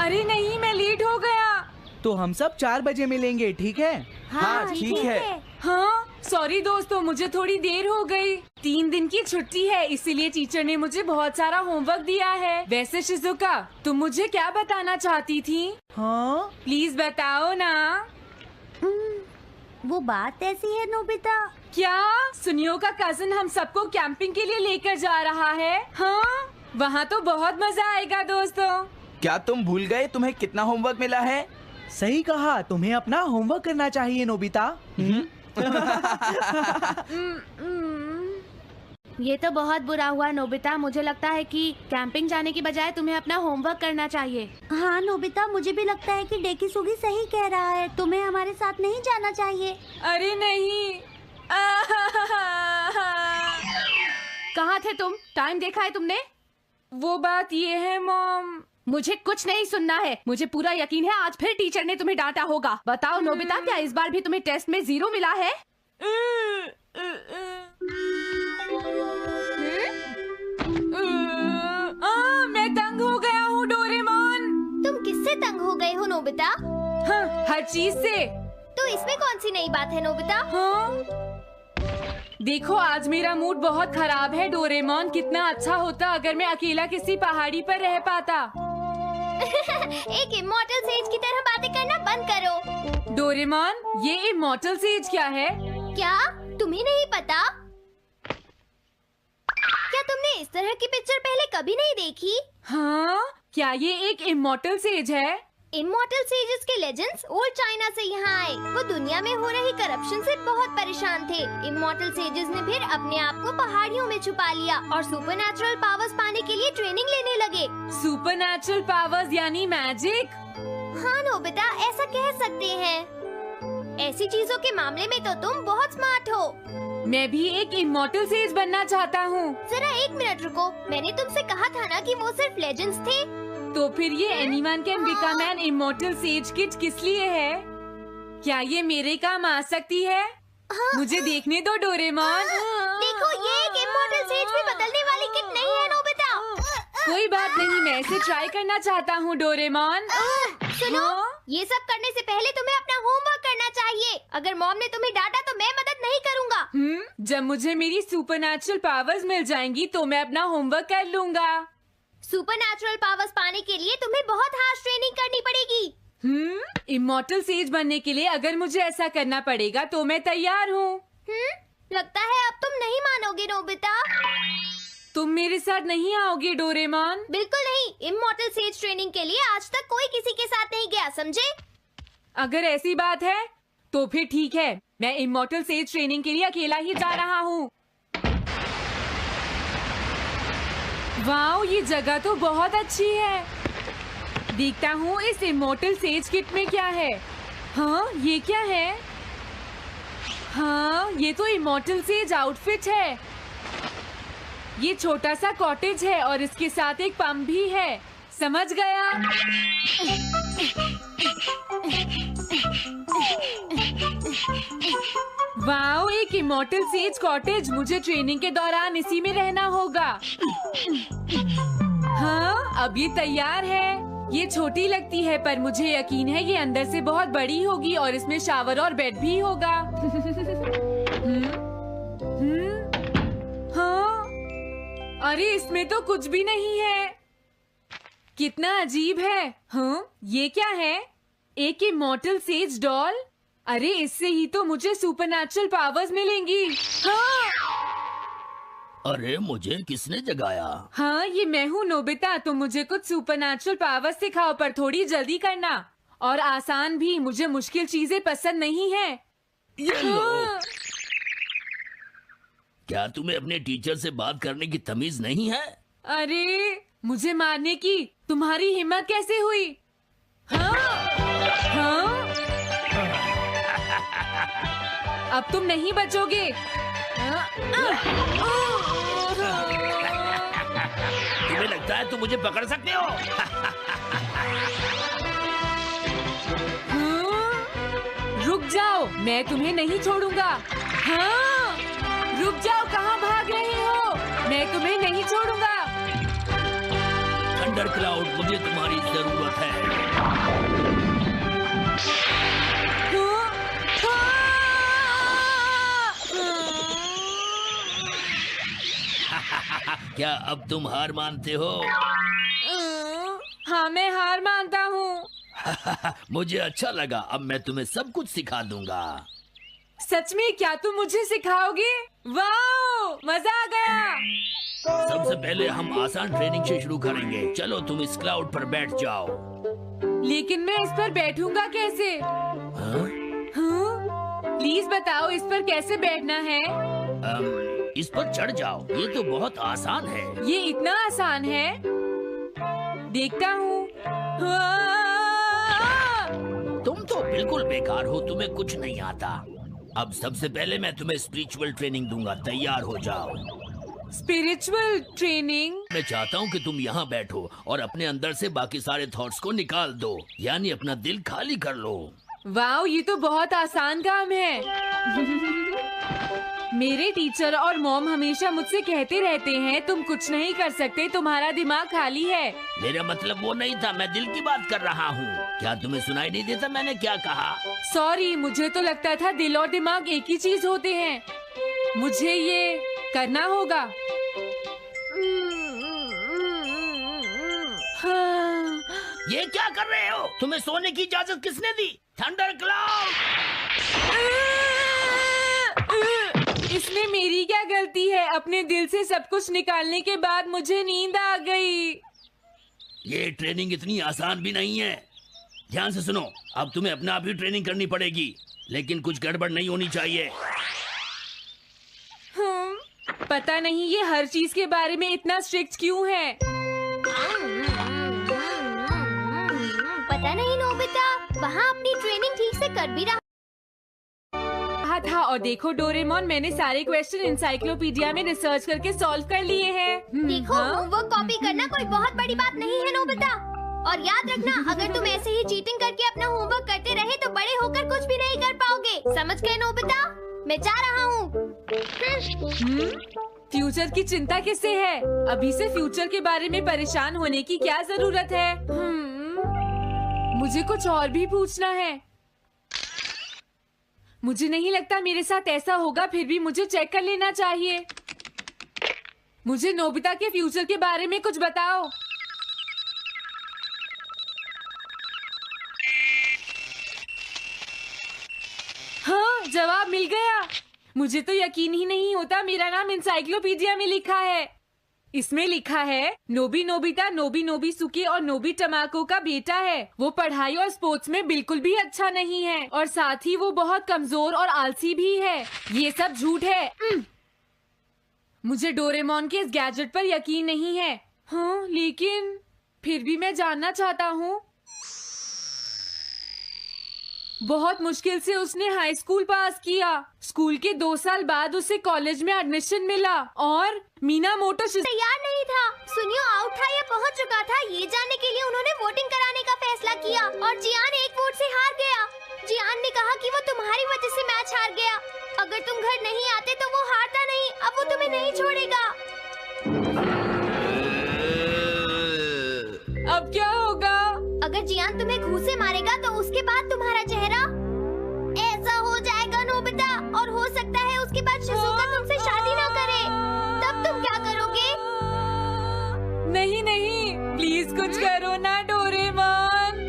अरे नहीं, मैं लेट हो गया। तो हम सब 4 बजे मिलेंगे, ठीक है? हाँ ठीक है। हाँ सॉरी दोस्तों, मुझे थोड़ी देर हो गई। 3 दिन की छुट्टी है, इसीलिए टीचर ने मुझे बहुत सारा होमवर्क दिया है। वैसे शिजुका, तुम मुझे क्या बताना चाहती थी? हाँ, प्लीज बताओ ना। वो बात ऐसी है नोबिता। क्या सुनियो का कजिन हम सबको कैंपिंग के लिए लेकर जा रहा है? हाँ, वहाँ तो बहुत मजा आएगा दोस्तों। क्या तुम भूल गए तुम्हें कितना होमवर्क मिला है? सही कहा, तुम्हें अपना होमवर्क करना चाहिए नोबिता। ये तो बहुत बुरा हुआ नोबिता। मुझे लगता है कि कैंपिंग जाने की बजाय तुम्हें अपना होमवर्क करना चाहिए। हाँ नोबिता, मुझे भी लगता है कि डेकिसुगी सही कह रहा है। तुम्हें हमारे साथ नहीं जाना चाहिए। अरे नहीं। कहाँ थे तुम? टाइम देखा है तुमने? वो बात ये है मॉम। मुझे कुछ नहीं सुनना है। मुझे पूरा यकीन है आज फिर टीचर ने तुम्हें डांटा होगा। बताओ नोबिता, क्या इस बार भी तुम्हें टेस्ट में 0 मिला है? मैं तंग हो गया हूँ डोरेमोन। तुम किससे तंग हो गए हो नोबिता? हाँ, हर चीज से। तो इसमें कौन सी नई बात है नोबिता? हाँ? देखो, आज मेरा मूड बहुत खराब है डोरेमोन। कितना अच्छा होता अगर मैं अकेला किसी पहाड़ी पर रह पाता। एक इमॉर्टल सेज की तरह बातें करना बंद करो। डोरेमोन, ये इमॉर्टल सेज क्या है? क्या तुम्हें नहीं पता? क्या तुमने इस तरह की पिक्चर पहले कभी नहीं देखी? हाँ, क्या ये एक इमॉर्टल सेज है? इमॉर्टल सेजेस के लेजेंड्स ओल्ड चाइना से यहाँ आए। वो दुनिया में हो रही करप्शन से बहुत परेशान थे। इमॉर्टल सेजेस ने फिर अपने आप को पहाड़ियों में छुपा लिया और सुपरनैचुरल पावर्स पाने के लिए ट्रेनिंग लेने लगे। सुपरनैचुरल पावर्स यानी मैजिक? हाँ नोबिता, ऐसा कह सकते हैं। ऐसी चीजों के मामले में तो तुम बहुत स्मार्ट हो। मैं भी एक इमॉर्टल सेज बनना चाहता हूँ। जरा 1 मिनट रुको। मैंने तुमसे कहा था ना कि वो सिर्फ लेजेंड्स थे। तो फिर ये anyone can become an immortal says kit किस लिए है? क्या ये मेरे काम आ सकती है? मुझे देखने दो डोरेमोन। देखो, ये एक इमॉर्टल सेज भी बदलने वाली किट नहीं है नोबिता। कोई बात नहीं, मैं इसे ट्राई करना चाहता हूँ डोरेमोन। सुनो, ये सब करने से पहले तुम्हें अपना होमवर्क करना चाहिए। अगर मॉम ने तुम्हें डांटा तो मैं मदद नहीं करूँगा। जब मुझे मेरी सुपरनैचुरल पावर्स मिल जाएंगी तो मैं अपना होमवर्क कर लूँगा। सुपरनैचुरल पावर्स पाने के लिए तुम्हें बहुत हार्श ट्रेनिंग करनी पड़ेगी। इमॉर्टल सेज बनने के लिए अगर मुझे ऐसा करना पड़ेगा तो मैं तैयार हूँ। लगता है अब तुम नहीं मानोगे नोबिता। तुम मेरे साथ नहीं आओगे डोरेमोन? बिल्कुल नहीं। इमॉर्टल सेज ट्रेनिंग के लिए आज तक कोई किसी के साथ नहीं गया, समझे? अगर ऐसी बात है तो फिर ठीक है, मैं इमॉर्टल सेज ट्रेनिंग के लिए अकेला ही जा रहा हूँ। वाओ, ये जगह तो बहुत अच्छी है। देखता हूँ इस इमॉर्टल सेज किट में क्या है। हाँ, ये क्या है? हाँ, ये तो इमॉर्टल सेज आउटफिट है। ये छोटा सा कॉटेज है और इसके साथ एक पंप भी है। समझ गया। वाओ, एक इमॉर्टल सेज कॉटेज। मुझे ट्रेनिंग के दौरान इसी में रहना होगा। हाँ, अब ये तैयार है। ये छोटी लगती है पर मुझे यकीन है ये अंदर से बहुत बड़ी होगी और इसमें शावर और बेड भी होगा। हाँ, अरे इसमें तो कुछ भी नहीं है। कितना अजीब है। हाँ, ये क्या है? एक इमॉर्टल सेज डॉल। अरे इससे ही तो मुझे सुपरनैचुरल पावर्स मिलेंगी। हाँ, अरे मुझे किसने जगाया? हाँ, ये मैं हूँ नोबिता। तुम मुझे कुछ सुपरनैचुरल पावर्स सिखाओ पर थोड़ी जल्दी करना और आसान भी। मुझे मुश्किल चीजें पसंद नहीं है। ये लो। हाँ। क्या तुम्हें अपने टीचर से बात करने की तमीज नहीं है? अरे मुझे मारने की तुम्हारी हिम्मत कैसे हुई? हाँ, हाँ। अब तुम नहीं बचोगे। तुम्हें लगता है तुम मुझे पकड़ सकते हो? रुक जाओ, मैं तुम्हें नहीं छोड़ूंगा। हाँ, रुक जाओ, कहाँ भाग रहे हो? मैं तुम्हें नहीं छोड़ूंगा। थंडर क्लाउड, मुझे तुम्हारी जरूरत है। क्या अब तुम हार मानते हो? हाँ, मैं हार मानता हूँ। मुझे अच्छा लगा, अब मैं तुम्हें सब कुछ सिखा दूंगा। सच में? क्या तुम मुझे सिखाओगे? वाह, मजा आ गया। सबसे पहले हम आसान ट्रेनिंग से शुरू करेंगे। चलो तुम इस क्लाउड पर बैठ जाओ। लेकिन मैं इस पर बैठूंगा कैसे? हाँ? प्लीज बताओ, इस पर कैसे बैठना है? इस पर चढ़ जाओ, ये तो बहुत आसान है। ये इतना आसान है? देखता हूँ। तुम तो बिल्कुल बेकार हो, तुम्हें कुछ नहीं आता। अब सबसे पहले मैं तुम्हें स्पिरिचुअल ट्रेनिंग दूंगा, तैयार हो जाओ। Spiritual training? मैं चाहता हूँ कि तुम यहाँ बैठो और अपने अंदर से बाकी सारे थॉट्स को निकाल दो, यानी अपना दिल खाली कर लो। वाह, ये तो बहुत आसान काम है। मेरे टीचर और मॉम हमेशा मुझसे कहते रहते हैं, तुम कुछ नहीं कर सकते, तुम्हारा दिमाग खाली है। मेरा मतलब वो नहीं था, मैं दिल की बात कर रहा हूँ। क्या तुम्हें सुनाई नहीं देता मैंने क्या कहा? सॉरी, मुझे तो लगता था दिल और दिमाग एक ही चीज होते हैं। मुझे ये करना होगा। हाँ। ये क्या कर रहे हो? तुम्हें सोने की इजाजत किसने दी? Thunder cloud! इसमें मेरी क्या गलती है? अपने दिल से सब कुछ निकालने के बाद मुझे नींद आ गई। ये ट्रेनिंग इतनी आसान भी नहीं है। ध्यान से सुनो, अब तुम्हें अपने आप ही ट्रेनिंग करनी पड़ेगी, लेकिन कुछ गड़बड़ नहीं होनी चाहिए। पता नहीं ये हर चीज के बारे में इतना स्ट्रिक्ट क्यों है। पता नहीं नोबिता, वहाँ अपनी ट्रेनिंग ठीक से कर भी रहा था। और देखो डोरेमोन, मैंने सारे क्वेश्चन इंसाइक्लोपीडिया में रिसर्च करके सॉल्व कर लिए हैं। देखो, होमवर्क कॉपी करना कोई बहुत बड़ी बात नहीं है नोबिता। और याद रखना, अगर तुम ऐसे ही चीटिंग करके अपना होमवर्क करते रहे तो बड़े होकर कुछ भी नहीं कर पाओगे। समझ गए नोबिता? मैं जा रहा हूँ। फ्यूचर की चिंता किससे है? अभी से फ्यूचर के बारे में परेशान होने की क्या जरूरत है? मुझे कुछ और भी पूछना है। मुझे नहीं लगता मेरे साथ ऐसा होगा, फिर भी मुझे चेक कर लेना चाहिए। मुझे नोबिता के फ्यूचर के बारे में कुछ बताओ। हाँ, जवाब मिल गया। मुझे तो यकीन ही नहीं होता, मेरा नाम इंसाइक्लोपीडिया में लिखा है। इसमें लिखा है, नोबी नोबिता नोबी नोबिसुके और नोबी टमाको का बेटा है। वो पढ़ाई और स्पोर्ट्स में बिल्कुल भी अच्छा नहीं है और साथ ही वो बहुत कमजोर और आलसी भी है। ये सब झूठ है। मुझे डोरेमोन के इस गैजेट पर यकीन नहीं है। हाँ, लेकिन फिर भी मैं जानना चाहता हूँ। बहुत मुश्किल से उसने हाई स्कूल पास किया। स्कूल के 2 साल बाद उसे कॉलेज में एडमिशन मिला और मीनामोटो तैयार नहीं था। सुनियो आउट था या पहुंच चुका था, ये जानने के लिए उन्होंने वोटिंग कराने का फैसला किया और जियान 1 वोट से हार गया। जियान ने कहा कि वो तुम्हारी वजह से मैच हार गया। अगर तुम घर नहीं आते तो वो हारता नहीं। अब वो तुम्हें नहीं छोड़ेगा। अब क्या होगा? अगर जियान तुम्हें घूंसे मारेगा तो उसके बाद तुम्हारा चेहरा ऐसा हो जाएगा नोबिता, और हो सकता है उसके बाद शिज़ुका तुमसे शादी ना करे। तब तुम क्या करोगे? नहीं नहीं, प्लीज कुछ करो ना डोरेमोन।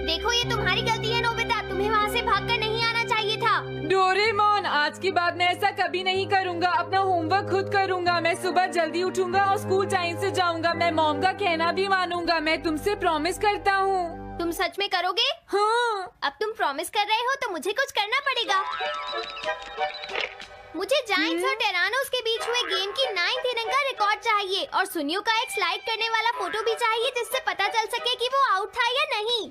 देखो, ये तुम्हारी गलती है नोबिता, तुम्हें वहाँ से भागकर नहीं आना चाहिए था। डोरेमोन, आज के बाद मैं ऐसा कभी नहीं करूँगा। अपना होमवर्क खुद करूँगा। मैं सुबह जल्दी उठूंगा और स्कूल टाइम से जाऊँगा। मैं मॉम का कहना भी मानूंगा। मैं तुमसे प्रॉमिस करता हूँ। तुम सच में करोगे? हाँ। अब तुम प्रॉमिस कर रहे हो तो मुझे कुछ करना पड़ेगा। मुझे जायंट्स और टेरानोस के बीच हुए गेम की 9th इनिंग का रिकॉर्ड चाहिए और सुनियो का एक स्लाइड करने वाला फोटो भी चाहिए, जिससे पता चल सके कि वो आउट था या नहीं।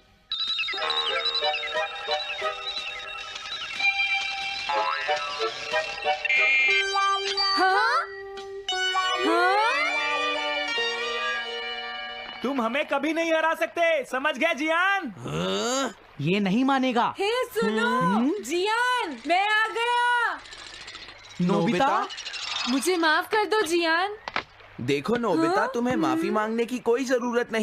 हाँ? हाँ? तुम हमें कभी नहीं हरा सकते, समझ गए जियान? हाँ? ये नहीं मानेगा। हे सुनो, जियान, मैं आ गया। नोबिता? मुझे माफ कर दो जियान। देखो नोबिता, तुम्हें माफी मांगने की कोई जरूरत नहीं।